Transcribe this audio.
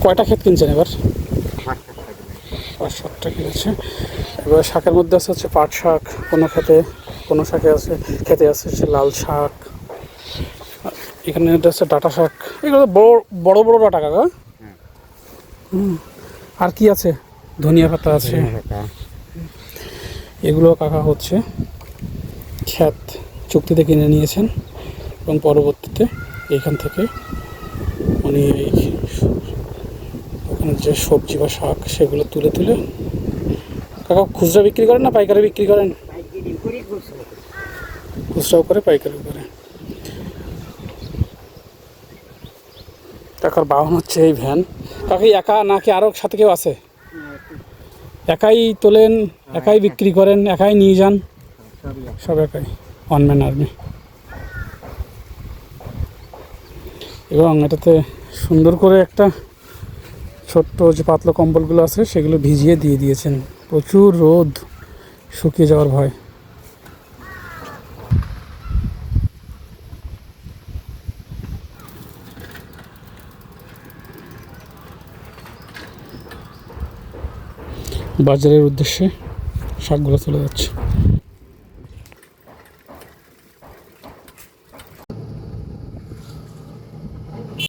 কয়টা ক্ষেত কিনছেন এবার? 5-7টা কিনেছে। এবার শাকের মধ্যে আছে হচ্ছে পাট শাক, কোনো শাকে আছে, খেতে আছে হচ্ছে লাল শাক, এখানে এটা হচ্ছে ডাঁটা শাক। এগুলো বড় বড় ডাঁটা কাকা। আর কি আছে? ধনিয়া পাতা আছে। এগুলো কাকা হচ্ছে ক্ষেত চুক্তিতে কিনে নিয়েছেন এবং পরবর্তীতে এইখান থেকে উনি ওখানে যে সবজি বা শাক সেগুলো তুলে তুলে কাকা খুচরা বিক্রি করেন না পাইকারি বিক্রি করেন? খুচরাও করে পাইকারি করে। কাকার বাহন হচ্ছে এই ভ্যান। কাকি একা নাকি আরও সাথে কেউ আছে? একাই তোলেন, একাই বিক্রি করেন, একাই নিয়ে যান? সব একাই, ওয়ান ম্যান আর্মি। এবং এটাতে সুন্দর করে একটা ছোট্ট যে পাতলা কম্বলগুলো আছে সেগুলো ভিজিয়ে দিয়ে দিয়েছেন। প্রচুর রোদ, শুকিয়ে যাওয়ার ভয়। বাজারের উদ্দেশ্যে শাকগুলো চলে যাচ্ছে।